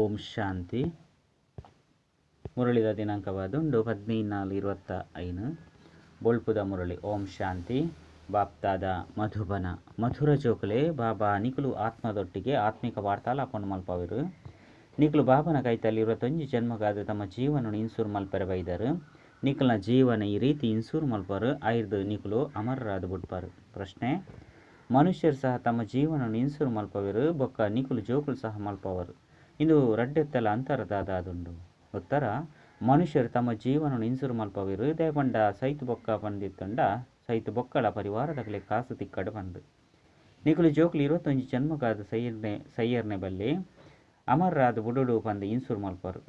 ಓಂ ಶಾಂತಿ. ಮುರಳಿದ ದಿನಾಂಕವಾದುಂಡು 14/4/25 ಬೊಳ್ಪುದ ಮುರಳಿ. ಓಂ ಶಾಂತಿ. ಬಾಪ್ತಾದ ಮಧುಬನ. ಮಧುರ ಜೋಕುಲೆ ಬಾಬಾ ನಿಕುಲು ಆತ್ಮದೊಟ್ಟಿಗೆ ಆತ್ಮಿಕ ವಾರ್ತಾಲಾಪವನ್ನು ಮಲ್ಪವರು. ನಿಕುಲು ಬಾಬನ ಕೈತಲ್ಲಿ 21 ಜನ್ಮಗಾದ ತಮ್ಮ ಜೀವನವನ್ನು ಇನ್ಸೂರು ಮಲ್ಪರೆ ಬೈದರು. ನಿಕುಲ್ನ ಜೀವನ ಈ ರೀತಿ ಇನ್ಸೂರು ಮಲ್ಪರು ಐದು ನಿಕುಲು ಅಮರರಾದ ಬಿಡ್ಪಾರು. ಪ್ರಶ್ನೆ: ಮನುಷ್ಯರು ಸಹ ತಮ್ಮ ಜೀವನವನ್ನು ಇನ್ಸೂರು ಮಲ್ಪವರು ಬೊಕ್ಕ ನಿಕುಲು ಜೋಕುಲು ಸಹ ಮಲ್ಪವರು. ಇದು ರಡ್ಡೆತ್ತಲ ಅಂತರದಾದುಂಡು. ಉತ್ತರ: ಮನುಷ್ಯರು ತಮ್ಮ ಜೀವನವನ್ನು ಇನ್ಸೂರು ಮಲ್ಪವರು ದೇಪಂಡ ಸೈತು ಬೊಕ್ಕ ಪಂದಿತ್ತಂಡ ಸೈತು ಬೊಕ್ಕಳ ಪರಿವಾರದಗಲೆ ಕಾಸು ತಿಕ್ಕಡು ಬಂದು ನಿಕುಲು ಜೋಕುಲು 21 ಜನ್ಮಗಾದ ಸೈಯರ್ನೆ ಬಲ್ಲಿ ಅಮರರಾದ ಬುಡುಡು ಪಂದು ಇನ್ಸೂರು ಮಲ್ಪರು.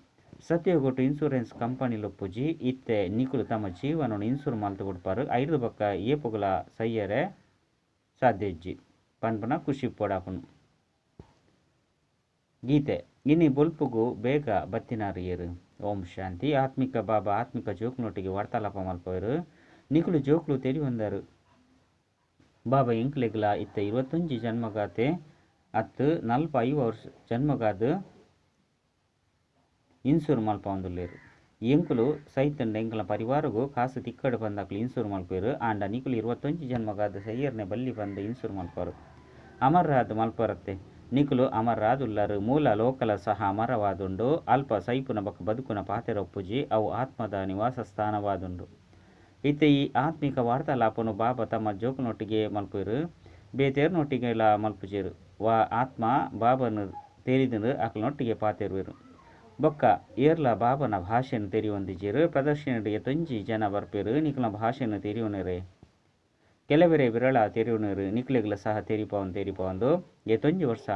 ಸತ್ಯಗೊಟ್ಟು ಇನ್ಸೂರೆನ್ಸ್ ಕಂಪನಿಲೊಪ್ಪುಜಿ ಇತ್ತೆ ನಿಕುಲು ತಮ್ಮ ಜೀವನವನ್ನು ಇನ್ಸೂರು ಮಲ್ತು ಬಿಡ್ಪಾರು. ಐದು ಬೊಕ್ಕ ಏಪುಗಳ ಸೈಯರೆ ಸಾಧ್ಯಜ್ಜಿ ಪನ್ಪನ ಖುಷಿ ಪೋಡಾಪನು. ಗೀತೆ ಇನ್ನಿ ಬೊಲ್ಪುಗು ಬೇಗ ಬತ್ತಿನಾರು ಏರು. ಓಂ ಶಾಂತಿ. ಆತ್ಮಿಕ ಬಾಬಾ ಆತ್ಮಿಕ ಜೋಕುನೊಟ್ಟಿಗೆ ವಾರ್ತಾಲಾಪ ಮಲ್ಪವರು. ನಿಕುಲು ಜೋಕುಲು ತೆರಿ ಹೊಂದರು. ಬಾಬಾ ಎಂಕ್ಲೆಗ್ಲ ಇತ್ತೆ 21 ಜನ್ಮಗಾತೆ ಅತ್ತು 45 ವರ್ಷ ಜನ್ಮಗಾದ ಇನ್ಸೂರು ಮಲ್ಪ ಒಂದುಲ್ಲೇರು. ಎಂಕುಲು ಸೈತಂಡ ಎಂಕಲ ಪರಿವಾರಗೂ ಕಾಸು ತಿಕ್ಕಡು ಬಂದಾಕಲು ಇನ್ಸೂರು ಮಲ್ಪೇರು. ಆಂಡ ನಿಕುಲು 21 ಜನ್ಮಗಾದ ಸೈಯರ್ನೆ ಬಲ್ಲಿ ಬಂದು ಇನ್ಸೂರು ಮಲ್ಪರು. ಅಮರರಾದ ಮಲ್ಪರತ್ತೆ ನಿಕುಲು ಅಮರರಾದುಲ್ಲರು. ಮೂಲ ಲೋಕಲ ಸಹ ಅಮರವಾದುಂಡು. ಅಲ್ಪ ಸೈಪುನ ಬಕ್ಕ ಬದುಕುನ ಪಾತೆರೊಪ್ಪುಜಿ ಅವು ಆತ್ಮದ ನಿವಾಸ ಸ್ಥಾನವಾದುಂಡು. ಇತ್ತೆ ಈ ಆತ್ಮಿಕ ವಾರ್ತಾಲಾಪನು ಬಾಬಾ ತಮ್ಮ ಜೋಕುನೊಟ್ಟಿಗೆ ಮಲ್ಪೇರು. ಬೇತೇರ್ನೊಟ್ಟಿಗೆಲ ಮಲ್ಪುಜೇರು. ವಾ ಆತ್ಮ ಬಾಬನು ತೆರಿದು ಅಕಲನೊಟ್ಟಿಗೆ ಪಾತೆರುವೆರು. ಬೊಕ್ಕ ಏರ್ಲ ಬಾಬನ ಭಾಷೆಯನ್ನು ತೆರಿಯೊಂದಿಜೇರು. ಪ್ರದರ್ಶನಡು 21 ಜನ ಬರ್ಪೇರು. ನಿಕುಲ ಭಾಷೆಯನ್ನು ತೆರಿಯೋನರೆ ಕೆಲವೆರೆ ವಿರಳ ತೆರಿಯೋನರು. ನಿಕ್ಲೆಗ್ಲ ಸಹ ತೆರಿಪವಂದು 21 ವರ್ಷ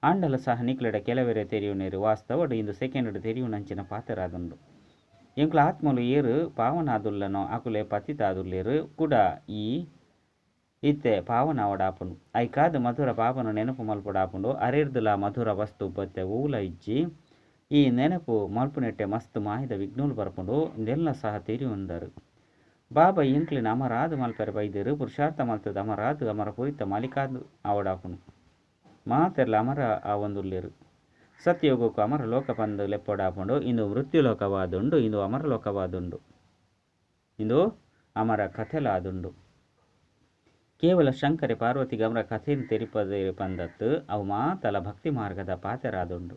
ಆಂಡಲ ಸಹ ನಿಕ್ಲೆಡ ಕೆಲವೆರೆ ತೆರಿಯೋನರು. ವಾಸ್ತವಡು ಇಂದು ಸೆಕೆಂಡ್ ತೆರಿಯುನಂಚಿನ ಪಾತೆರಾದುಂಡು. ಎಂಕ್ಲ ಆತ್ಮಲು ಏರು ಪಾವನಾದುಲ್ಲನೋ ಅಕುಲೆ ಪತಿತಾದುಲ್ಲೇರು ಕೂಡ ಈ ಇತ್ತೆ ಪಾವನ ಅವಡಾಪುಂಡು. ಐಕಾದ ಮಧುರ ಪಾಪನು ನೆನಪು ಮಲ್ಪುಡಾಪುಂಡು. ಅರೆರ್ದುಲ ಮಧುರ ವಸ್ತು ಬತ್ತೆ ಊಲ ಇಜ್ಜಿ ಈ ನೆನಪು ಮಲ್ಪುನೆಟ್ಟೆ ಮಸ್ತ್ ಮಾಯದ ವಿಘ್ನೋಲು ಬರ್ಪುಂಡು. ಇದೆಲ್ಲ ಸಹ ತೆರಿಯೊಂದರು. ಬಾಬಾ ಎಂಕ್ಲಿನ ಅಮರಾದು ಮಲ್ಪರೆ ಬೈದರು. ಪುರುಷಾರ್ಥ ಮಲ್ತದ ಅಮರಾದು ಅಮರ ಪುರಿತ ಮಾಲಿಕಾದು ಅವಡಾಪುಂಡು. ಮಾತೆರ್ಲ ಅಮರ ಆವೊಂದುಲ್ಲೇರು. ಸತ್ಯಯೋಗಕ್ಕೂ ಅಮರ ಲೋಕ ಪಂದು ಲೆಪ್ಪೊಡಾಪುಂಡು. ಇಂದು ಮೃತ್ಯುಲೋಕವಾದುಂಡು. ಇಂದು ಅಮರ ಲೋಕವಾದುಂಡು. ಇಂದು ಅಮರ ಕಥೆಲಾದುಂಡು. ಕೇವಲ ಶಂಕರೆ ಪಾರ್ವತಿಗೆ ಅವರ ಕಥೆಯನ್ನು ತೆರಿಪದೆ ಪಂದತ್ತು ಅವು ಮಾತಲ ಭಕ್ತಿ ಮಾರ್ಗದ ಪಾತೆರಾದುಂಡು.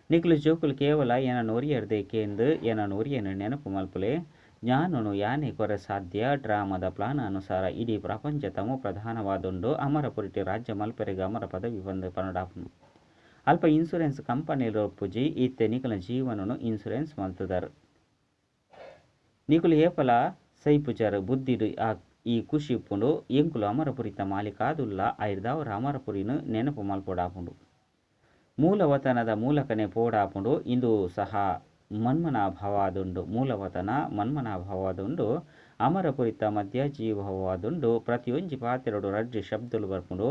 ನಿಕುಲು ಜೋಕುಲು ಕೇವಲ ಏನನ್ನು ಒರಿಯರ್ದೇಕೆಂದು ಏನನ್ನು ಒರಿಯನು ನೆನಪು ಮಲ್ಪುಲೆ ಜ್ಞಾನನು ಯಾನೆ ಕೊರೆ ಸಾಧ್ಯ. ಡ್ರಾಮದ ಪ್ಲಾನ್ ಅನುಸಾರ ಇಡೀ ಪ್ರಪಂಚ ತಮೋ ಪ್ರಧಾನವಾದುಂಡು. ಅಮರ ಪುರಿಟಿ ರಾಜ್ಯ ಮಲ್ಪರೆಗೆ ಅಮರ ಪದವಿ ಬಂದು ಪನಡಾಪುನು. ಅಲ್ಪ ಇನ್ಸೂರೆನ್ಸ್ ಕಂಪನಿಲು ಒಪ್ಪುಜಿ ಇತ್ತೆ ನಿಕುಲ ಜೀವನನು ಇನ್ಸೂರೆನ್ಸ್ ಮಲ್ತುದರು. ನಿಕುಲು ಏಪಲ ಸೈಪುಜರು ಬುದ್ಧಿಡು ಈ ಖುಷಿ ಇಪ್ಪುಂಡು. ಎಂಕುಲು ಅಮರಪುರಿತ ಮಾಲಿಕಾದುಲ್ಲ ಐರ್ದಾವರ ಅಮರಪುರಿನು ನೆನಪು ಮಲ್ಪೊಡಾಪುಂಡು. ಮೂಲವತನದ ಮೂಲಕನೇ ಪೋಡಾಪುಂಡು. ಇಂದು ಸಹ ಮನ್ಮನಾಭವಾದುಂಡು. ಮೂಲವತನ ಮನ್ಮನಾಭವಾದುಂಡು. ಅಮರಪುರಿತ ಮಧ್ಯ ಜೀವವಾದುಂಡು. ಪ್ರತಿಯೊಂಜಿ ಪಾತೆರಡು ರಡ್ಡು ಶಬ್ದಲು ಬರ್ಪುಂಡು.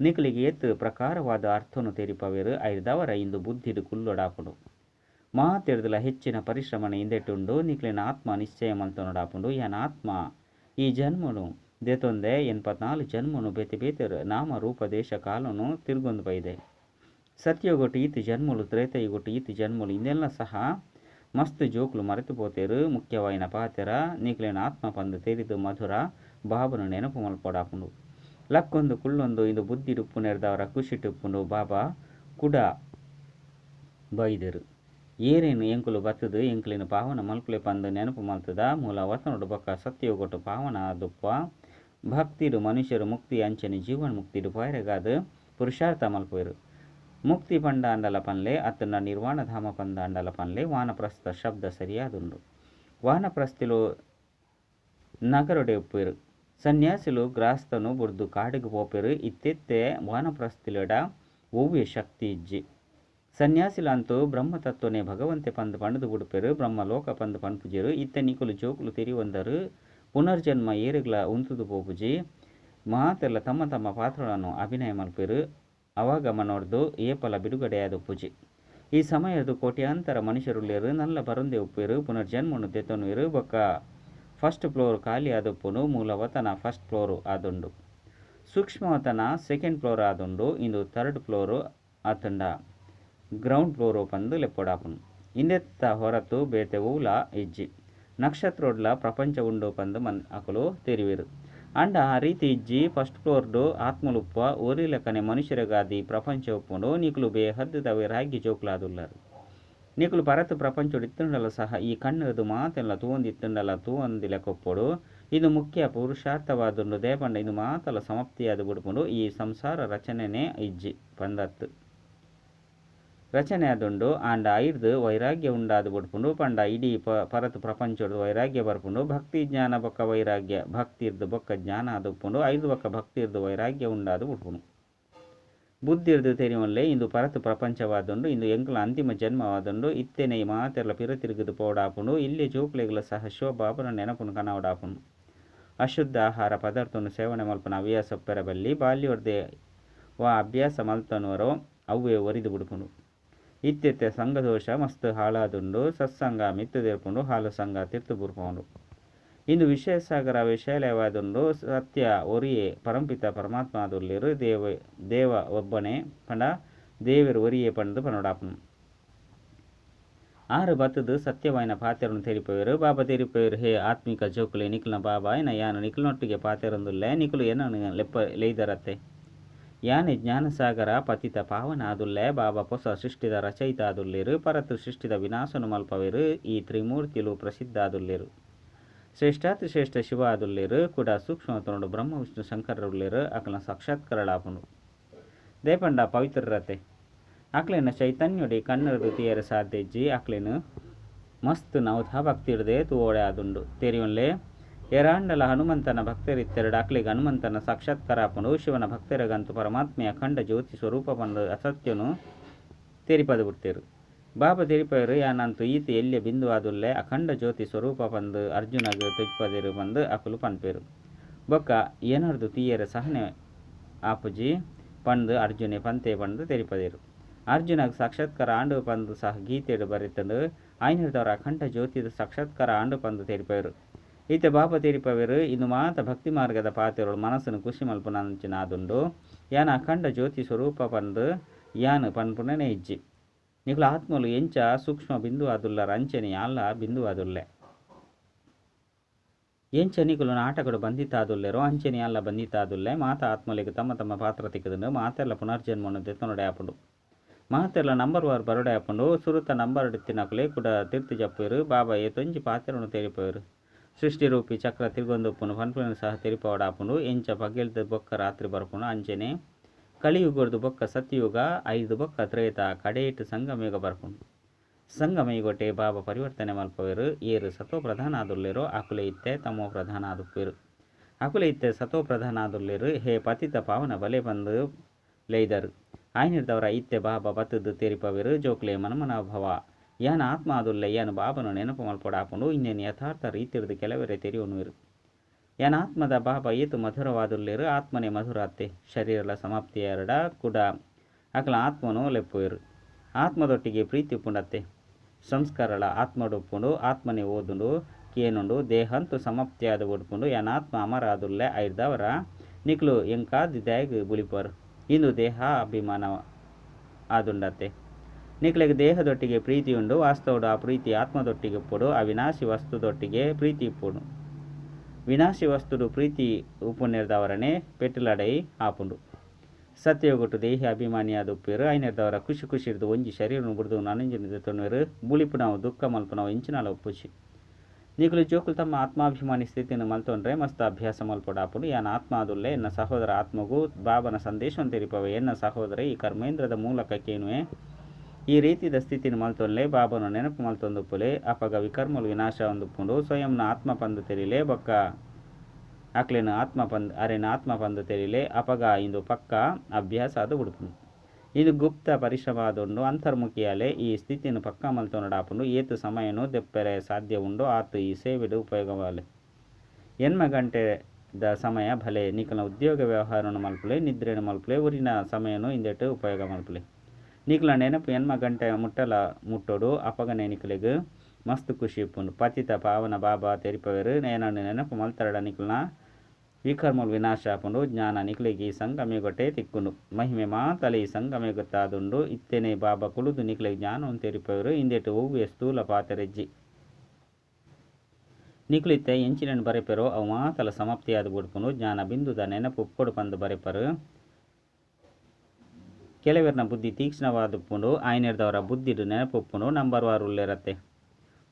ನಿಕುಲಿಗೆ ಎತ್ತು ಪ್ರಕಾರವಾದ ಅರ್ಥನು ತೆರಿಪವೆರು. ಐರ್ದವರ ಇಂದು ಬುದ್ಧಿಡು ಕುಲ್ಲೊಡಾಪುಂಡು. ಮಾತೆರ್ದುಲ ಹೆಚ್ಚಿನ ಪರಿಶ್ರಮನ ಹಿಂದೆಟ್ಟುಂಡು. ನಿಕುಲಿನ ಆತ್ಮ ನಿಶ್ಚಯ ಮಲ್ತೊನೊಡಾಪುಂಡು. ಯನ ಆತ್ಮ ಈ ಜನ್ಮನು ದೆತೊಂದೆ 84 ಜನ್ಮನು ಬೇತೆ ಬೇತೆರು ನಾಮ ರೂಪ ದೇಶ ಕಾಲನು ತಿರುಗೊಂದು ಬೈದೆ. ಸತ್ಯಗೊಟ್ಟು ಈತು ಜನ್ಮಲು ತ್ರೇತಯುಗೊಟ್ಟು ಈತು ಜನ್ಮಲು ಇಂದೆಲ್ಲ ಸಹ ಮಸ್ತ್ ಜೋಕುಲು ಮರೆತು ಪೋತೇರು. ಮುಖ್ಯವಾಯಿನ ಪಾತೆರ ನಿಕುಲಿನ ಆತ್ಮ ಪಂದು ತೆರಿದು ಮಧುರ ಬಾಬನು ನೆನಪು ಮಲ್ಪೊಡಾಪುಂಡು. ಲಕ್ಕೊಂದು ಕುಳ್ಳೊಂದು ಇಂದು ಬುದ್ಧಿ ಡುಪ್ಪು ನೆರೆದವರ ಖುಷಿ ಟುಪ್ಪುಂಡು. ಬಾಬಾ ಕುಡ ಬೈದರು. ಏರೇನು ಎಂಕುಲು ಬತ್ತದು ಎಂಕ್ಲಿನ ಪಾವನ ಮಲ್ಪುಲೆ ಪಂದು ನೆನಪು ಮಲ್ತದ. ಮೂಲ ವತನಡು ಬೊಕ್ಕ ಸತ್ಯಗೊಟ್ಟು ಪಾವನ ದುಪ್ಪ ಭಕ್ತಿಡು ಮನುಷ್ಯರು ಮುಕ್ತಿ ಅಂಚನೆ ಜೀವನ ಮುಕ್ತಿಡು ಪೈರೆಗಾದ ಪುರುಷಾರ್ಥ ಮಲ್ಪುವೆರು. ಮುಕ್ತಿ ಪಂಡ ಅಂಡಲ ಪನ್ಲೆ ಅತ್ತನ ನಿರ್ವಾಣ ಧಾಮ ಪಂದ ಅಂಡಲ ಪನ್ಲೆ ವಾನಪ್ರಸ್ಥ ಶಬ್ದ ಸರಿಯಾದುಂಡು. ವಾನಪ್ರಸ್ಥಿಲು ನಗರೊಡೆ ಉಪ್ಪುವೆರು. ಸನ್ಯಾಸಿಲು ಗ್ರಾಸ್ತನು ಬುಡ್ದು ಕಾಡಿಗೆ ಪೋಪೆರು. ಇತ್ತೆತ್ತೆ ವಾನಪ್ರಸ್ಥಿಲಡ ಒವ್ವೆ ಶಕ್ತಿ ಇಜ್ಜಿ. ಸನ್ಯಾಸಿಲಂತೂ ಬ್ರಹ್ಮತತ್ವನೇ ಭಗವಂತೆ ಪಂದು ಪಂಡದು ಬುಡುಪೆರು. ಬ್ರಹ್ಮ ಲೋಕ ಪಂದು ಪನ್ಪುಜೆರು. ಇತ್ತೆ ನಿಕುಲು ಜೋಕುಲು ತೆರಿಯೊಂದರು. ಪುನರ್ಜನ್ಮ ಏರುಗ್ಲ ಉಂತುದು ಪೋಪುಜಿ ಮಾತೆಲ್ಲ ತಮ್ಮ ತಮ್ಮ ಪಾತ್ರಗಳನ್ನು ಅಭಿನಯ ಮಲ್ಪೆರು. ಅವಾಗಮ ನೋಡ್ದು ಏಪಲ ಬಿಡುಗಡೆಯಾದ ಉಪ್ಪುಜಿ. ಈ ಸಮಯದ ಕೋಟ್ಯಾಂತರ ಮನುಷ್ಯರುಳ್ಳೇರು. ನಲ್ಲ ಬರೊಂದೆ ಉಪ್ಪೇರು. ಪುನರ್ಜನ್ಮನು ದೆತೊನುವೆರು. ಬೊಕ್ಕ ಫಸ್ಟ್ ಫ್ಲೋರ್ ಖಾಲಿ ಆದುಪ್ಪುನು. ಮೂಲವತನ ಫಸ್ಟ್ ಫ್ಲೋರು ಆದುಂಡು. ಸೂಕ್ಷ್ಮವತನ ಸೆಕೆಂಡ್ ಫ್ಲೋರ್ ಆದುಂಡು. ಇಂದು ಥರ್ಡ್ ಫ್ಲೋರು ಆತಂಡ ಗ್ರೌಂಡ್ ಫ್ಲೋರ್ ಪಂದು ಲೆಪ್ಪೊಡಾಪುನು. ಇಂದೆತ್ತ ಹೊರತು ಬೇತೆ ಊಲ ಇಜ್ಜಿ ನಕ್ಷತ್ರೋಡ್ಲ ಪ್ರಪಂಚ ಉಂಡು ಪಂದು ಅಕಲು ತೆರಿವಿರು. ಅಂಡ ಆ ರೀತಿ ಇಜ್ಜಿ ಫಸ್ಟ್ ಫ್ಲೋರ್ಡು ಆತ್ಮಲುಪ್ಪ ಒರಿ ಲೆಕ್ಕನೆ ಮನುಷ್ಯರಿಗಾದಿ ಪ್ರಪಂಚ ಒಪ್ಪುಂಡು ನಿಕುಲು ಬೇಹದ್ದು ವೈರಾಗ್ಯ ಜೋಕುಲಾದುಲ್ಲರು. ನಿಕುಲು ಪರತು ಪ್ರಪಂಚೋಡು ಇತ್ತುಂಡಲ ಸಹ ಈ ಕಣ್ಣದು ಮಾತೆಲ್ಲ ತೂಂದಿತ್ತುಂಡಲ ತೂಂದಿ ಲೆಕ್ಕೊಪ್ಪೊಡು ಇದು ಮುಖ್ಯ ಪುರುಷಾರ್ಥವಾದುಂಡು ದೇಪಂಡ ಇದು ಮಾತಲ ಸಮಾಪ್ತಿಯಾದ ಬಿಡ್ಪುಂಡು ಈ ಸಂಸಾರ ರಚನೆನೇ ಇಜ್ಜಿ ಪಂದತ್ತು ರಚನೆ ಆದುಂಡು ಆಂಡ ಐರ್ದು ವೈರಾಗ್ಯ ಉಂಡಾದು ಬಿಡ್ಪುಂಡು ಪಂಡ ಇಡೀ ಪರತು ಪ್ರಪಂಚೋಡು ವೈರಾಗ್ಯ ಬರ್ಪುಂಡು ಭಕ್ತಿ ಜ್ಞಾನ ಬೊಕ್ಕ ವೈರಾಗ್ಯ ಭಕ್ತಿ ಇರ್ದು ಬೊಕ್ಕ ಜ್ಞಾನ ಅದುಪ್ಪುಂಡು ಐದು ಬೊಕ್ಕ ಭಕ್ತಿ ಇರ್ದು ವೈರಾಗ್ಯ ಉಂಡಾದು ಬಿಡ್ಪುಂಡು. ಬುದ್ಧಿ ಇರ್ದು ತೆರಿವಲ್ಲೇ ಇಂದು ಪರತು ಪ್ರಪಂಚವಾದುಂಡು ಇಂದು ಎಂಕುಲ ಅಂತಿಮ ಜನ್ಮವಾದುಂಡು ಇತ್ತೇನೆ ಈ ಮಾತೆಲ್ಲ ಪಿರತಿರುಗುದು ಪೋಡಾಪುಂಡು ಇಲ್ಲಿ ಜೋಕುಲೆಗಳ ಸಹ ಶೋಭಾಪನ ನೆನಪುನು ಕನವಡಾಪುಂಡು. ಅಶುದ್ಧ ಆಹಾರ ಪದಾರ್ಥವನ್ನು ಸೇವನೆ ಮಲ್ಪನ ಹವ್ಯಾಸ ಪೆರಬಲ್ಲಿ ಬಾಲ್ಯೋರ್ದೆ ಅಭ್ಯಾಸ ಮಲ್ತನವರೋ ಅವೇ ಒರಿದು ಬಿಡ್ಪುಂಡು. ಇತ್ತೆತ್ತೆ ಸಂಘದೋಷ ಮಸ್ತ್ ಹಾಳಾದುಂಡು ಸತ್ಸಂಗ ಮಿತ್ತುದಿರ್ಪುಂಡು ಹಾಲು ಸಂಘ ತಿರ್ತು ಬುರ್ಪುಂಡು. ಇಂದು ವಿಷಯಸಾಗರ ವಿಷಯಲಯವಾದುಂಡು ಸತ್ಯ ಒರಿಯೇ ಪರಂಪಿತ ಪರಮಾತ್ಮ ಆದುಲ್ಲಿರು ದೇವ ಒಬ್ಬನೇ ಪಂಡ ದೇವರು ಒರಿಯೇ ಪಂಡು ಪನೋಡಾಪುನು. ಆರು ಬತ್ತದು ಸತ್ಯವಾಯಿನ ಪಾತೆರನ್ನು ತೆರಿಪವರು ಬಾಬಾ ತೆರಿಪವರು ಹೇ ಆತ್ಮಿಕ ಜೋಕುಲೆ ನಿಖಲ್ನ ಬಾಬಾ ಏನ ಯಾನು ನಿಖಲ್ನೊಟ್ಟಿಗೆ ಪಾತೆರೊಂದುಲ್ಲೆ ನಿಖಲು ಏನನ್ನು ಲೆಪ್ಪ ಲೇಯ್ದರತ್ತೆ ಯಾನೆ ಜ್ಞಾನಸಾಗರ ಪತಿತ ಪಾವನ ಆದುಲ್ಲೆ ಬಾಬಾ ಹೊಸ ಸೃಷ್ಟಿದ ರಚಯಿತ ಆದುಲ್ಲಿರು ಪರತು ಸೃಷ್ಟಿದ ವಿನಾಶನು ಮಲ್ಪವೇರು ಈ ತ್ರಿಮೂರ್ತಿಲು ಪ್ರಸಿದ್ಧ ಆದುಲ್ಲಿರು ಶ್ರೇಷ್ಠಾತಿ ಶ್ರೇಷ್ಠ ಶಿವ ಆದುಲ್ಲಿರು ಕೂಡ ಸೂಕ್ಷ್ಮತನುಡು ಬ್ರಹ್ಮ ವಿಷ್ಣು ಶಂಕರರುಲ್ಲಿರು ಅಕಲ್ನ ಸಾಕ್ಷಾತ್ಕರಳಾಪುಂಡು ದೇಪಂಡ ಪವಿತ್ರರತೆ ಅಕ್ಲೇನ ಚೈತನ್ಯುಡಿ ಕಣ್ಣರದು ತೀಯರ ಸಾಧ್ಯಜ್ಜಿ ಅಕ್ಲೇನು ಮಸ್ತ್ ನವಧ ಭಕ್ತಿರ್ದೆ ತೂವೋಡೆ ಆದುಂಡು ತೆರಿಯುನ್ಲೆ ಎರಾಂಡಲ ಹನುಮಂತನ ಭಕ್ತರಿತ್ತೆರಡು ಅಕ್ಲಿಗೆ ಹನುಮಂತನ ಸಾಕ್ಷಾತ್ಕಾರಾಪುಂಡು ಶಿವನ ಭಕ್ತರಿಗಂತೂ ಪರಮಾತ್ಮೆಯ ಅಖಂಡ ಜ್ಯೋತಿ ಸ್ವರೂಪ ಬಂದು ಅಸತ್ಯನು ತೆರಿಪದು ಬಿಡ್ತೇರು. ಬಾಬಾ ತೆರಿಪವರು ಯಾನಂತೂ ಈತ ಎಲ್ಲಿಯ ಬಿಂದು ಆದುಲ್ಲೆ ಅಖಂಡ ಜ್ಯೋತಿ ಸ್ವರೂಪ ಬಂದು ಅರ್ಜುನಗೆ ತೆಜ್ಪದಿರು ಬಂದು ಅಕುಲು ಪನ್ಪೇರು ಬೊಕ್ಕ ಏನರ್ದು ತೀಯರ ಸಹನೆ ಆಪುಜಿ ಪಂದು ಅರ್ಜುನೆ ಪಂತೆ ಬಂದು ತೆರಿಪದಿರು. ಅರ್ಜುನಗೆ ಸಾಕ್ಷಾತ್ಕಾರ ಆಂಡು ಪಂದು ಸಹ ಗೀತೆಡು ಬರೆತಂದು ಐನೂರದವರ ಅಖಂಡ ಜ್ಯೋತಿದ ಸಾಕ್ಷಾತ್ಕಾರ ಆಂಡು ಪಂದು ತೆರಿಪವರು ಈತ ಬಾಬಾ ತೆರಿಪವರು ಇನ್ನು ಮಾತ ಭಕ್ತಿ ಮಾರ್ಗದ ಪಾತೆರೋಳು ಮನಸ್ಸನ್ನು ಖುಷಿ ಮಲ್ಪುನಂಚಿನ ಆದುಂಡು ಯಾನ ಅಖಂಡ ಜ್ಯೋತಿ ಸ್ವರೂಪ ಪಂದು ಯಾನು ಪನ್ಪುನೇ ಇಜ್ಜಿ ನಿಖಲು ಆತ್ಮಲು ಎಂಚ ಸೂಕ್ಷ್ಮ ಬಿಂದು ಆದುಲ್ಲರ ಅಂಚನೆ ಅಲ್ಲ ಬಿಂದು ಆದುಲ್ಲೆ ಎಂಚ ನಿಖಲು ನಾಟಕಡು ಬಂದಿತ್ತಾದುಲ್ಲೆರೋ ಅಂಚನೆ ಅಲ್ಲ ಬಂದಿತ್ತಾದುಲ್ಲೆ ಮಾತ ಆತ್ಮಲಿಗೆ ತಮ್ಮ ತಮ್ಮ ಪಾತ್ರ ತಿಕ್ಕದುಂಡು ಮಾತೆಲ್ಲ ಪುನರ್ಜನ್ಮವನ್ನು ತೆತ್ತನೊಡೆ ಆಪುಂಡು ಮಾತೆಲ್ಲ ನಂಬರ್ ವಾರ್ ಬರಡೆ ಆಪುಂಡು ಸುರುತ ನಂಬರ್ ತಿನ್ನಕಲೆ ಕೂಡ ತಿರ್ತಿ ಜಪ್ಪರು ಬಾಬಾ ಏತೊಂಜಿ ಪಾತೆರನ್ನು ತೆರಿಪವರು ಸೃಷ್ಟಿ ರೂಪಿ ಚಕ್ರ ತಿರುಗೊಂದುಪ್ಪುನು ಪನ್ಪುನ ಸಹ ತೆರಿಪವಡಾಪುಂಡು ಎಂಚ ಪಗೆಲ್ದು ಬೊಕ್ಕ ರಾತ್ರಿ ಬರ್ಪುನು ಅಂಚನೆ ಕಲಿಯುಗರ್ದು ಬೊಕ್ಕ ಸತ್ಯಯುಗ ಐದು ಬೊಕ್ಕ ತ್ರೇತ ಕಡೇಟು ಸಂಗಮಯುಗ ಬರ್ಪುಂಡು ಸಂಗಮಯುಗೊಟ್ಟೆ ಬಾಬಾ ಪರಿವರ್ತನೆ ಮಲ್ಪವರು ಏರು ಸತೋ ಪ್ರಧಾನ ಆದುಲ್ಲೇರು ಅಕುಲೆ ಇತ್ತೆ ತಮೋ ಪ್ರಧಾನ ಆದುಪ್ಪೇರು ಅಕುಲೆ ಇತ್ತೆ ಸತೋ ಪ್ರಧಾನ ಆದುಲ್ಲೇರು ಹೇ ಪತಿತ ಪಾವನ ಬಲೆ ಬಂದು ಲೈದರು ಆಯ್ನಿರ್ದವರ ಇತ್ತೆ ಬಾಬಾ ಬತ್ತದ್ದು ತೆರಿಪವರು ಜೋಕ್ಲೆ ಮನಮನಭವ ಯಾನ ಆತ್ಮ ಆದುಲ್ಲೆ ಯಾನು ಬಾಬನು ನೆನಪು ಮಲ್ಪೊಡಾಪುಂಡು ಇನ್ನೇನು ಯಥಾರ್ಥ ರೀತಿರ್ದು ಕೆಲವರೇ ತೆರಿಯುವನು ಯಾನ ಆತ್ಮದ ಬಾಬಾ ಏತು ಮಧುರವಾದುಲ್ಲೇರು ಆತ್ಮನೇ ಮಧುರಾತ್ತೆ ಶರೀರಲ ಸಮಾಪ್ತಿಯ ಎರಡ ಕೂಡ ಅಕಲ ಆತ್ಮನು ಲೆಪ್ಪುವರು ಆತ್ಮದೊಟ್ಟಿಗೆ ಪ್ರೀತಿ ಉಪ್ಪುಂಡತ್ತೆ ಸಂಸ್ಕಾರಳ ಆತ್ಮಡುಪ್ಪುಂಡು ಆತ್ಮನೇ ಓದುಂಡು ಕೇನುಂಡು ದೇಹಂತು ಸಮಾಪ್ತಿಯಾದ ಒಡ್ಪುಂಡು ಯಾನ ಆತ್ಮ ಅಮರ ಆದುಲ್ಲೆ ಐರ್ದವರ ನಿಕ್ಲು ಎಂಕಾದಿ ದ್ಯಾಗ್ ಬುಲಿಪರು ಇಂದು ದೇಹ ಅಭಿಮಾನ ಆದುಂಡತ್ತೆ ನಿಕ್ಲೆಗೆ ದೇಹದೊಟ್ಟಿಗೆ ಪ್ರೀತಿ ಉಂಡು ವಾಸ್ತವಡು ಆ ಪ್ರೀತಿ ಆತ್ಮದೊಟ್ಟಿಗೆ ಉಪ್ಪುಡು ಆ ವಿನಾಶಿ ವಸ್ತುದೊಟ್ಟಿಗೆ ಪ್ರೀತಿ ಇಪ್ಪುಡು ವಿನಾಶಿ ವಸ್ತುಡು ಪ್ರೀತಿ ಉಪ್ಪುನಿರ್ದವರನೇ ಪೆಟ್ಟಲಡೈ ಆಪುಂಡು ಸತ್ಯಗೊಟ್ಟು ದೇಹ ಅಭಿಮಾನಿಯಾದ ಉಪ್ಪೇರು ಐನಿರ್ದವರ ಖುಷಿ ಖುಷಿರ್ದು ಒಂಜಿ ಶರೀರನು ಬಿಡ್ದು ನನಂಜಿನ ತೊನ್ವೇರು ಬುಳಿಪು ನಾವು ದುಃಖ ಮಲ್ಪ ನಾವು ಇಂಚಿನಾಲ ಉಪ್ಪುಚಿ ನಿಖಲು ಜೋಕುಲು ತಮ್ಮ ಆತ್ಮಾಭಿಮಾನಿ ಸ್ಥಿತಿಯನ್ನು ಮಲ್ತೊಂಡ್ರೆ ಮಸ್ತ್ ಅಭ್ಯಾಸ ಮಲ್ಪೊಡಾಪುಡು ಯಾನ ಆತ್ಮ ಆದುಲ್ಲೆ ಎನ್ನ ಸಹೋದರ ಆತ್ಮಗೂ ಬಾಬನ ಸಂದೇಶವನ್ನು ತೆರಿಪವೆ ಎನ್ನ ಸಹೋದರ ಈ ಕರ್ಮೇಂದ್ರದ ಮೂಲಕಕ್ಕೇನುವೆ ಈ ರೀತಿಯ ಸ್ಥಿತಿನ ಮಲ್ತೊನ್ಲೆ ಬಾಬನು ನೆನಪು ಮಲ್ತೊಂದುಪ್ಪುಲೆ ಅಪಗ ವಿಕರ್ಮಲು ವಿನಾಶ ಒಂದುಪ್ಪುಂಡು ಸ್ವಯಂನ ಆತ್ಮ ಪಂದು ತೆರಿಲೆ ಬೊಕ್ಕ ಅಕ್ಲೆನ ಆತ್ಮ ಪಂದ್ ಅರೆನ ಆತ್ಮ ಪಂದು ತೆರಿಲೆ ಅಪಗ ಇಂದು ಪಕ್ಕ ಅಭ್ಯಾಸ ಅದು ಬಿಡ್ಪುಂಡು ಇದು ಗುಪ್ತ ಪರಿಶ್ರಮ ಆದುಂಡು ಅಂತರ್ಮುಖಿಯಾಲೆ ಈ ಸ್ಥಿತಿಯನ್ನು ಪಕ್ಕ ಮಲ್ತೊಂಡಾಪುಂಡು ಏತು ಸಮಯನು ದೆಪ್ಪರೆ ಸಾಧ್ಯ ಉಂಡು ಆತು ಈ ಸೇವೆಡು ಉಪಯೋಗವಾಲೆ ಎನ್ಮ ಗಂಟೆದ ಸಮಯ ಭಲೆ ನಿಖಲ್ನ ಉದ್ಯೋಗ ವ್ಯವಹಾರವನ್ನು ಮಲ್ಪುಲೆ ನಿದ್ರೆಯನ್ನು ಮಲ್ಪುಲೆ ಊರಿನ ಸಮಯನು ಇಂದೆಟ್ಟು ಉಪಯೋಗ ಮಲ್ಪುಲೆ ನಿಖಲ ನೆನಪು ಎನ್ಮ ಗಂಟೆ ಮುಟ್ಟಲ ಮುಟ್ಟೋಡು ಅಪಗನೆ ನಿಖಲಿಗೆ ಮಸ್ತ್ ಖುಷಿ ಇಪ್ಪುಂಡು ಪತಿತ ಪಾವನ ಬಾಬಾ ತೆರಿಪವರು ಏನನ್ನು ನೆನಪು ಮಲ್ತರಡ ನಿಖಲ್ನ ವಿಕರ್ಮಲು ವಿನಾಶ ಆಪುಂಡು ಜ್ಞಾನ ನಿಕ್ಲೆಗೆ ಈ ಸಂಗಮೆಗೊಟ್ಟೆ ತಿಕ್ಕುಂಡು ಮಹಿಮೆ ಮಾತಲೆ ಈ ಸಂಗಮೆಗೊತ್ತಾದುಂಡು ಇತ್ತೆನೆ ಬಾಬಾ ಕುಳುದು ನಿಕ್ಲೆಗೆ ಜ್ಞಾನವನ್ನು ತೆರಿಪವರು ಇಂದೆಟ್ಟು ಹೂವಿಯ ಸ್ಥೂಲ ಪಾತೆರೆಜ್ಜಿ ನಿಕ್ಲಿತ್ತೆ ಎಂಚಿನನ್ನು ಬರೆಪೆರೋ ಅವು ಮಾತಲ ಸಮಾಪ್ತಿಯಾದ ಬಿಡ್ಪುಂಡು ಜ್ಞಾನ ಬಿಂದುದ ನೆನಪು ಉಪ್ಪೊಡು ಪಂದು ಬರೆಪರು ಕೆಲವರಿನ ಬುದ್ಧಿ ತೀಕ್ಷ್ಣವಾದುಪ್ಪುಂಡು ಆಯ್ನೆರ್ದವರ ಬುದ್ಧಿಡು ನೆನಪು ಉಪ್ಪುಂಡು ನಂಬರ್ ವಾರು ಉಲ್ಲೇರತ್ತೆ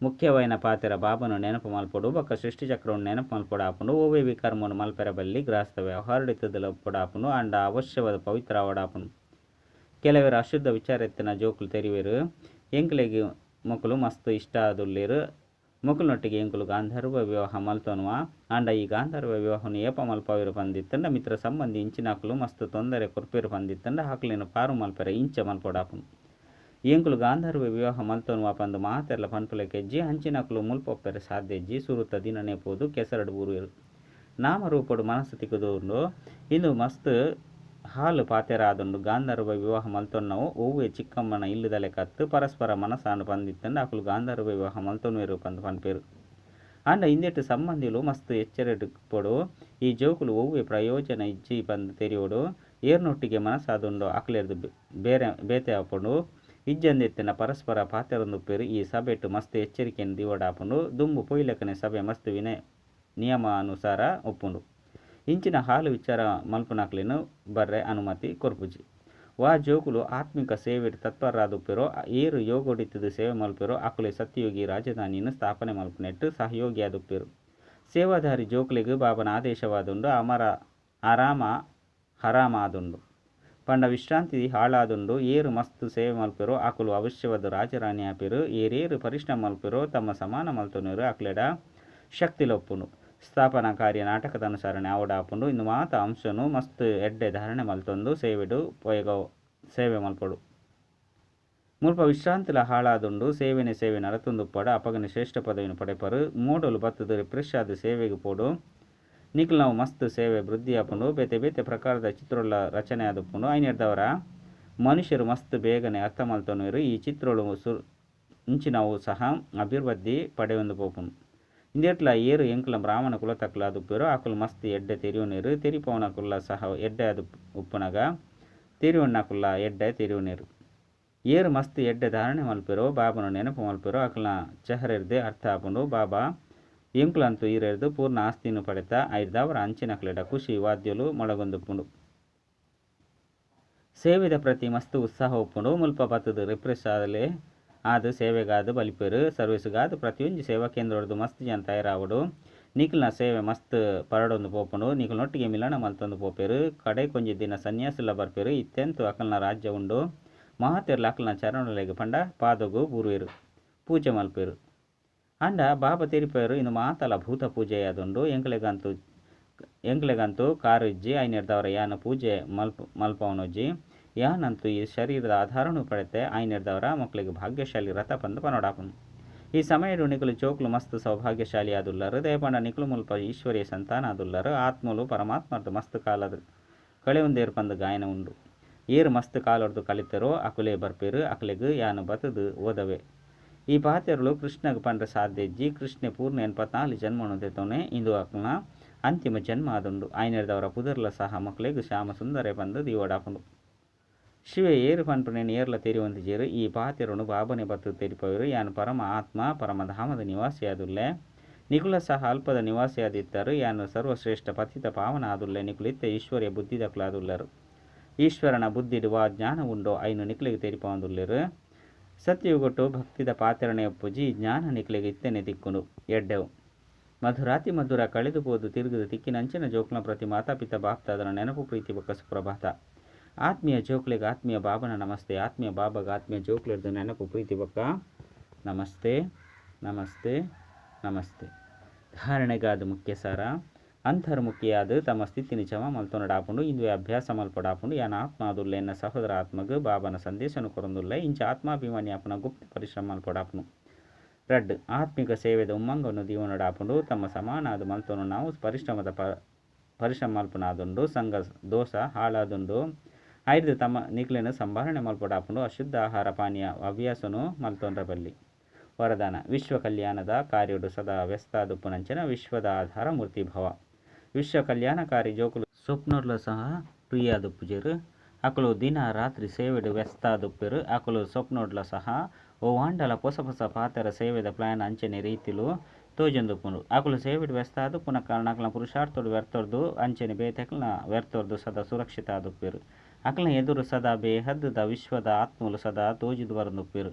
ಮುಖ್ಯವಾಯಿನ ಪಾತೆರ ಬಾಬನು ನೆನಪು ಮಲ್ಪೊಡು ಬೊಕ್ಕ ಸೃಷ್ಟಿ ಚಕ್ರವನ್ನು ನೆನಪು ಮಲ್ಪೊಡಾಪುಂಡು ಓವೇ ವಿಕರ್ಮನು ಮಲ್ಪೆರ ಬಲ್ಲಿ ಗ್ರಾಸ್ತವೆ ಹೊರಡಿತದಲ ಒಪ್ಪೊಡಾಪುಂಡು ಅಂಡ ಅವಶ್ಯವಾದ ಪವಿತ್ರ ಅವಡಾಪುಂಡು ಕೆಲವರು ಅಶುದ್ಧ ವಿಚಾರ ಎತ್ತಿನ ಜೋಕುಲು ತೆರಿವೆರು ಎಂಕ್ಲೆಗೆ ಮಕ್ಕಳು ಮಸ್ತ್ ಇಷ್ಟ ಆದುಲ್ಲೇರು ಮಕ್ಕಳನೊಟ್ಟಿಗೆ ಎಂಕುಲು ಗಾಂಧರ್ವ ವಿವಾಹ ಮಲ್ತೊನುವ ಅಂಡ ಈ ಗಾಂಧರ್ವ ವಿವಾಹನು ಏಪ ಮಲ್ಪವಿರು ಬಂದಿತ್ತಂಡ ಮಿತ್ರ ಸಂಬಂಧಿ ಇಂಚಿನಾಕುಲು ಮಸ್ತ್ ತೊಂದರೆ ಕೊರ್ಪೇರು ಬಂದಿತ್ತಂಡ ಹಾಕ್ಲಿನ ಪಾರು ಮಲ್ಪೆರ ಇಂಚ ಮಲ್ಪೊಡಾಪುಂಡು ಎಂಕುಲು ಗಾಂಧರ್ವ ವಿವಾಹ ಮಲ್ತೊನುವ ಪಂದು ಮಾತೆರ್ಲ ಪಂಪುಲೆ ಕೆಜ್ಜಿ ಹಂಚಿನಕುಲು ಮುಲ್ಪೊಪ್ಪೆರೆ ಸಾಧ್ಯಜ್ಜಿ ಸುರುತ್ತ ದಿನನೇ ಪೋದು ಕೆಸರಡು ಊರು ನಾಮರೂಪಡು ಮನಸ್ಸು ತಿಕ್ಕುದುಂಡು ಇಂದು ಮಸ್ತ್ ಹಾಲು ಪಾತೆರಾದುಂಡು ಗಾಂಧರ್ವ ವಿವಾಹ ಮಲ್ತೊನ್ನವು ಒವ್ವೆ ಚಿಕ್ಕಮ್ಮನ ಇಲ್ಲದಲೆ ಕತ್ತು ಪರಸ್ಪರ ಮನಸ್ಸಾನು ಪಂದಿತ್ತಂಡು ಅಕುಲು ಗಾಂಧರ್ವ ವಿವಾಹ ಮಲ್ತೊನ್ವೇರು ಪಂದು ಪನ್ಪೇರು ಅಂಡ ಇಂದೆಟ್ಟು ಸಂಬಂಧಿಲು ಮಸ್ತ್ ಎಚ್ಚರಿಡು ಪೊಡು ಈ ಜೋಕುಲು ಒವ್ವೆ ಪ್ರಯೋಜನ ಇಜ್ಜಿ ಪಂದು ತೆರಿಯೋಡು ಏರ್ನೊಟ್ಟಿಗೆ ಮನಸ್ಸಾದುಂಡು ಅಕ್ಲೆರ್ದು ಬೇರೆ ಬೇತೆ ಆಪುಂಡು ಇಜ್ಜಂದೆತ್ತಿನ ಪರಸ್ಪರ ಪಾತೆರೊಂದುಪ್ಪೇರು ಈ ಸಭೆಟ್ಟು ಮಸ್ತ್ ಎಚ್ಚರಿಕೆಯನ್ನು ದಿವಡಾಪುಂಡು ದುಂಬು ಪೊಯ್ಲಕನೆ ಸಭೆ ಮಸ್ತ್ ನಿಯಮಾನುಸಾರ ಒಪ್ಪುಂಡು ಇಂಚಿನ ಹಾಲು ವಿಚಾರ ಮಲ್ಪುನಕ್ಲಿನು ಬರ್ರೆ ಅನುಮತಿ ಕೊರ್ಪುಜಿ ವಾ ಜೋಕುಲು ಆತ್ಮಿಕ ಸೇವೆಡು ತತ್ಪರರಾದುಪ್ಪೆರೋ ಏರು ಯೋಗೊಡಿತದು ಸೇವೆ ಮಲ್ಪೆರೋ ಅಕುಲೆ ಸತ್ಯಯೋಗಿ ರಾಜಧಾನಿಯನ್ನು ಸ್ಥಾಪನೆ ಮಲ್ಪುನೆಟ್ಟು ಸಹಯೋಗಿಯಾದುಪ್ಪೆರು ಸೇವಾಧಾರಿ ಜೋಕುಲಿಗೆ ಬಾಬನ ಆದೇಶವಾದುಂಡು ಆರಾಮ ಹರಾಮ ಆದುಂಡು ಪಂಡ ವಿಶ್ರಾಂತಿ ಹಾಳಾದುಂಡು ಏರು ಮಸ್ತ್ ಸೇವೆ ಮಲ್ಪೆರೋ ಅಕುಲು ಅವಶ್ಯವಾದ ರಾಜರಾಣಿ ಆಪೆರು ಏರೇರು ಪರಿಶ್ರಮ ಮಲ್ಪೆರೋ ತಮ್ಮ ಸಮಾನ ಮಲ್ತೊನರು ಅಕ್ಲೆಡ ಶಕ್ತಿಲೊಪ್ಪುಂಡು ಸ್ಥಾಪನಾ ಕಾರ್ಯ ನಾಟಕದ ಅನುಸರಣೆ ಆವಡಾಪುಂಡು ಇಂದು ಮಾತ ಅಂಶನು ಮಸ್ತ್ ಎಡ್ಡೆ ಧಾರಣೆ ಮಲ್ತೊಂದು ಸೇವೆಡು ಪೊಯಗ ಸೇವೆ ಮಲ್ಪಡು ಮುಲ್ಪ ವಿಶ್ರಾಂತಿಲ ಹಾಳಾದುಂಡು ಸೇವೆನೆ ಸೇವೆ ನಡತೊಂದು ಪಡ ಅಪಗನ ಶ್ರೇಷ್ಠ ಪದವಿನ ಪಡೆಪರು ಮೋಡಲು ಬತ್ತದು ರಿಫ್ರೆಶ್ ಆದ ಸೇವೆಗೆ ಪೋಡು ನಿಖಲ್ ನಾವು ಮಸ್ತ್ ಸೇವೆ ವೃದ್ಧಿ ಆಪುಂಡು ಬೇತೆ ಬೇತೆ ಪ್ರಕಾರದ ಚಿತ್ರೋಳ ರಚನೆ ಆದುಪ್ಪುಂಡು ಐನೆರ್ದವರ ಮನುಷ್ಯರು ಮಸ್ತ್ ಬೇಗನೆ ಅರ್ಥ ಮಲ್ತೊನರು ಈ ಚಿತ್ರೋಳು ಇಂಚಿನವು ಸಹ ಅಭಿವೃದ್ಧಿ ಪಡೆಯೊಂದು ಪೋಪುಂಡು ಇಂದೆಟ್ಲ ಏರು ಎಂಕುಲ ಬ್ರಾಹ್ಮಣ ಕುಲ ತಕ್ಕಲ ಅದುಪ್ಪೇರು ಆಕುಲು ಮಸ್ತ್ ಎಡ್ಡೆ ತೆರಿಯುನೇರು ತೆರಿಪವನ ಕುಲ್ಲ ಸಹ ಎಡ್ಡೆ ಅದು ಉಪ್ಪುನಗ ತೆರಿವಣ್ಣಕುಲ್ಲ ಎಡ್ಡೆ ತೆರಿಯುನೇರು ಏರು ಮಸ್ತ್ ಎಡ್ಡೆ ಧಾರಣೆ ಮಲ್ಪೆರೋ ಬಾಬನ ನೆನಪು ಮಲ್ಪೆರೋ ಅಕಲ್ನ ಚಹರೆರ್ದೆ ಅರ್ಥ ಆಪುಂಡು ಬಾಬಾ ಎಂಕುಲಂತೂ ಈರೆರ್ದು ಪೂರ್ಣ ಆಸ್ತಿಯನ್ನು ಪಡೆತ ಐರ್ದವರ ಅಂಚಿನಕ್ಲೆಡ ಖುಷಿ ವಾದ್ಯಲು ಮೊಳಗೊಂದುಪ್ಪುಂಡು ಸೇವೆದ ಪ್ರತಿ ಮಸ್ತ್ ಉತ್ಸಾಹ ಒಪ್ಪುಂಡು ಮುಲ್ಪ ಬತ್ತದು ರಿಪ್ರೆಸ್ ಆದಲೆ ಆದು ಸೇವೆಗಾದು ಬಲಿಪೇರು ಸರ್ವಿಸ್ಗಾದು ಪ್ರತಿಯೊಂದು ಸೇವಾ ಕೇಂದ್ರದ್ದು ಮಸ್ತ್ ಜನ ತಯಾರಾವಡು ನಿಖಲ್ನ ಸೇವೆ ಮಸ್ತ್ ಪರಡೊಂದು ಪೋಪುಂಡು ನಿಖಲ್ನೊಟ್ಟಿಗೆ ಮಿಲನ ಮಲ್ತೊಂದು ಪೋಪೇರು ಕಡೆ ಕೊಂಜಿ ದಿನ ಸನ್ಯಾಸಿಲ ಬರ್ಪೇರು ಇತ್ತೆಂತು ಅಕಲ್ನ ರಾಜ್ಯ ಉಂಡು ಮಹಾತೆರ್ಲ ಅಕಲ್ನ ಚರಣಲೆಗೆ ಪಂಡ ಪಾದಗು ಬೂರುವೆರು ಪೂಜೆ ಮಲ್ಪೇರು ಅಂಡ ಬಾಬಾ ತೆರಿಪೇರು ಇನ್ನು ಮಾತಲ ಭೂತ ಪೂಜೆಯಾದುಂಡು ಎಂಕ್ಲೆಗಂತೂ ಕಾರು ಇಜ್ಜಿ ಐನೆರ್ದವರ ಯಾನ ಪೂಜೆ ಮಲ್ಪವನೊಜ್ಜಿ ಯಾನಂತೂ ಈ ಶರೀರದ ಆಧಾರನು ಪಡೆತೆ ಐನೆರ್ದವರ ಮಕ್ಕಳಿಗೆ ಭಾಗ್ಯಶಾಲಿ ರಥ ಪಂದು ಪನೋಡಾಪುಂಡು ಈ ಸಮಯಡು ನಿಕಲು ಚೋಕ್ಲು ಮಸ್ತ್ ಸೌಭಾಗ್ಯಶಾಲಿ ಆದುಲ್ಲರು ದಯಪಂಡ ನಿಕಲು ಮುಲ್ಪ ಈಶ್ವರಿಯ ಸಂತಾನ ಆದುಲ್ಲರು ಆತ್ಮಲು ಪರಮಾತ್ಮರ್ದು ಮಸ್ತ್ ಕಾಲದ ಕಳೆಯೊಂದೇರು ಪಂದು ಗಾಯನ ಉಂಡು ಏರು ಮಸ್ತ್ ಕಾಲೊಡ್ದು ಕಲಿತರೋ ಅಕುಲೆ ಬರ್ಪೇರು ಅಕಲೆಗು ಯಾನು ಬತದು ಓದವೆ ಈ ಪಾತೆರಳು ಕೃಷ್ಣಗೆ ಪಂಡ್ರೆ ಸಾಧ್ಯಜ್ಜಿ ಕೃಷ್ಣೆ ಪೂರ್ಣ 84 ಜನ್ಮವನ್ನು ತೆತ್ತವನೆ ಇಂದು ಅಕಲ್ನ ಅಂತಿಮ ಜನ್ಮ ಆದುಂಡು ಐನೆರ್ದವರ ಪುದರ್ಲ ಸಹ ಮಕ್ಕಳಿಗೆ ಶ್ಯಾಮ ಸುಂದರ ಪಂದು ದಿವಡಾಪುಂಡು ಶಿವೆ ಏರು ಪಂಪನೇನು ಏರ್ಲ ತೆರಿಯುವಂತಿಜೇರು ಈ ಪಾತೆರನು ಬಾಬನೆ ಬತ್ತು ತೆರಿಪವರು ಯಾನು ಪರಮ ಆತ್ಮ ಪರಮಧಾಮದ ನಿವಾಸಿಯಾದುಲ್ಲೆ ನಿಕುಲ ಸಹ ಅಲ್ಪದ ನಿವಾಸಿಯಾದಿತ್ತರು ಯಾನು ಸರ್ವಶ್ರೇಷ್ಠ ಪತಿತ ಪಾವನ ಆದುಲ್ಲೆ ನಿಕುಲಿತ್ತ ಈಶ್ವರ್ಯ ಬುದ್ಧಿದಕ್ಲಾದುಲ್ಲರು ಈಶ್ವರನ ಬುದ್ಧಿಡುವ ಜ್ಞಾನ ಉಂಡೋ ಐನು ನಿಕ್ಲಿಗೆ ತೆರಿಪವಂದುಲ್ಲೆರು ಸತ್ಯಯುಗೊಟ್ಟು ಭಕ್ತಿದ ಪಾತೆರನೆ ಒಪ್ಪುಜಿ ಜ್ಞಾನ ನಿಕ್ಲಿಗೆ ಇತ್ತೆನೆ ತಿಕ್ಕುಂಡು ಎಡ್ಡೆವು ಮಧುರಾತಿ ಮಧುರ ಕಳೆದುಬೋದು ತಿರುಗಿದ ತಿಕ್ಕಿನಂಚಿನ ಜೋಕ್ಲ ಪ್ರತಿ ಮಾತಾಪಿತ ಬಾಪ್ತಾದನ ನೆನಪು ಪ್ರೀತಿ ಬೊಕ್ಕ ಸುಪ್ರಭಾತ ಆತ್ಮೀಯ ಜೋಕ್ಲಿಗೆ ಆತ್ಮೀಯ ಬಾಬನ ನಮಸ್ತೆ ಆತ್ಮೀಯ ಬಾಬಾಗ ಆತ್ಮೀಯ ಜೋಕ್ಲಿರ್ದು ನೆನಪು ಪ್ರೀತಿ ಬೊಕ್ಕ ನಮಸ್ತೆ ನಮಸ್ತೆ ನಮಸ್ತೆ ಧಾರಣೆಗಾದ ಮುಖ್ಯ ಸಾರ ಅಂತರ್ಮುಖಿಯಾದ ತಮ್ಮ ಸ್ಥಿತಿನಿ ಜಮ ಮಲ್ತೊನಡಾಪುಂಡು ಇಂದು ಅಭ್ಯಾಸ ಮಲ್ಪಡಾಪುಂಡು ಯಾನ ಆತ್ಮ ಆದುಲ್ಲೆ ಎನ್ನ ಸಹೋದರ ಆತ್ಮಗ ಬಾಬನ ಸಂದೇಶನು ಕೊರೊಂದುಲ್ಲೆ ಇಂಚ ಆತ್ಮಾಭಿಮಾನಿ ಆಪನ ಗುಪ್ತ ಪರಿಶ್ರಮ ಮಲ್ಪಡಾಪುಂಡು ರಡ್ ಆತ್ಮಿಕ ಸೇವೆದ ಉಮ್ಮಂಗವನ್ನು ದೀವನಡಾಪುಂಡು ತಮ್ಮ ಸಮಾನಾದ ಮಲ್ತೊನು ನಾವು ಪರಿಶ್ರಮ ಮಲ್ಪನಾದುಂಡು ಸಂಘ ದೋಷ ಹಾಳಾದುಂಡು ಐದು ತಮ್ಮ ನಿಕ್ಲೆನ ಸಂಭಾರಣೆ ಮಲ್ಪಡಾಪುಂಡು ಅಶುದ್ಧ ಆಹಾರ ಪಾನೀಯ ಹವ್ಯಾಸನು ಮಲ್ತೊಂಡ್ರ ಬಲ್ಲಿ ವರದಾನ ವಿಶ್ವ ಕಲ್ಯಾಣದ ಕಾರ್ಯಡು ಸದಾ ವ್ಯಸ್ತಾದುಪ್ಪುನಂಚಿನ ವಿಶ್ವದ ಆಧಾರ ಮೂರ್ತಿ ಭವ ವಿಶ್ವ ಕಲ್ಯಾಣಕಾರಿ ಜೋಕುಲು ಸ್ವಪ್ನರ್ಲ ಸಹ ಪ್ರಿಯಾದುಪ್ಪುಜೆರು. ಅಕುಲು ದಿನ ರಾತ್ರಿ ಸೇವೆಡು ವ್ಯಸ್ತಾದುಪ್ಪೆರು. ಅಕುಲು ಸ್ವಪ್ನೋಡ್ಲ ಸಹ ಓ ವಾಂಡಲ ಹೊಸ ಹೊಸ ಪಾತೆರ ಸೇವೆದ ಪ್ಲಾನ್ ಅಂಚನೆ ರೀತಿಲು ತೋಜೊಂದುಪ್ಪುಂಡು. ಅಕುಲು ಸೇವೆಡು ವ್ಯಸ್ತಾದು ಪುನಃ ನಕಲ್ನ ಪುರುಷಾರ್ಥೋಡು ವ್ಯರ್ತೊರ್ದು ಅಂಚನೆ ಬೇತೆಕಲ್ನ ವ್ಯರ್ತೊರ್ದು ಸದಾ ಸುರಕ್ಷಿತ ಆದುಪ್ಪೆರು. ಅಕಲ್ನ ಎದುರು ಸದಾ ಬೇಹದ್ದ ವಿಶ್ವದ ಆತ್ಮಲು ಸದಾ ತೋಜುದು ಬರನುಪ್ಪೆರು.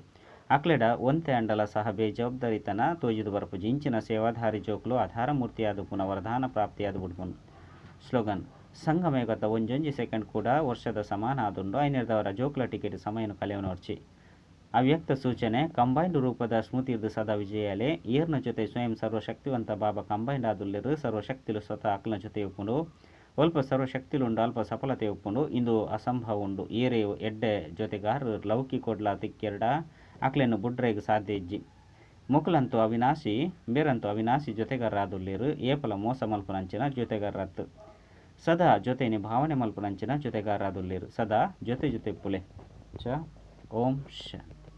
ಅಕ್ಲೆಡ ಒಂತೆ ಅಂಡಲ ಸಹ ಬೇಜವಾಬ್ದಾರಿತನ ತೋಜುದು ಬರಪುಜಿ. ಇಂಚಿನ ಸೇವಾಧಾರಿ ಜೋಕುಲು ಆಧಾರ ಮೂರ್ತಿಯಾದುಪ್ಪುನ ವರದಾನ ಪ್ರಾಪ್ತಿಯಾದು ಬಿಡ್ಪುಂಡು. ಸ್ಲೋಗನ್: ಸಂಗಮೇಗತ ಒಂಜೊಂಜಿ ಸೆಕೆಂಡ್ ಕೂಡ ವರ್ಷದ ಸಮಾನ ಆದುಂಡು. ಐನೆರ್ದವರ ಜೋಕುಲ ಟಿಕೆಟ್ ಸಮಯನು ಕಲೆವನೋರ್ಚಿ. ಅವ್ಯಕ್ತ ಸೂಚನೆ: ಕಂಬೈಂಡ್ ರೂಪದ ಸ್ಮೃತಿರ್ದು ಸದಾ ವಿಜಯಾಲೆ. ಏರ್ನ ಜೊತೆ ಸ್ವಯಂ ಸರ್ವಶಕ್ತಿವಂತ ಬಾಬಾ ಕಂಬೈಂಡ್ ಆದುಲ್ಲೆರು. ಸರ್ವಶಕ್ತಿಲು ಸ್ವತಃ ಅಕ್ಲನ ಜೊತೆ ಉಪ್ಪುಂಡು. ಅಲ್ಪ ಸರ್ವಶಕ್ತಿಲುಂಡು ಅಲ್ಪ ಸಫಲತೆ ಉಪ್ಪುಂಡು. ಇಂದು ಅಸಂಭವ ಉಂಡು. ಏರೆ ಎಡ್ಡೆ ಜೊತೆಗಾರರು ಲೌಕಿಕೊಡ್ಲ ತಿಕ್ಕೆರಡ ಅಕ್ಲೆನ್ನು ಬುಡ್ರೆಗ್ ಸಾಧ್ಯ ಇಜ್ಜಿ. ಮೊಕಲಂತೂ ಅವಿನಾಶಿ ಬೇರಂತೂ ಅವಿನಾಶಿ ಜೊತೆಗಾರರಾದುಲ್ಲೇರು. ಏಪಲ ಮೋಸ ಮಲ್ಪುನಂಚಿನ ಜೊತೆಗಾರರತ್ತು. ಸದಾ ಜೊತೆನಿ ಭಾವನೆ ಮಲ್ಪುನಂಚಿನ ಜೊತೆಗಾರರಾದುಲ್ಲೇರು. ಸದಾ ಜೊತೆ ಜೊತೆ ಪುಲೆ ಚ. ಓಂ ಶಾಂತಿ.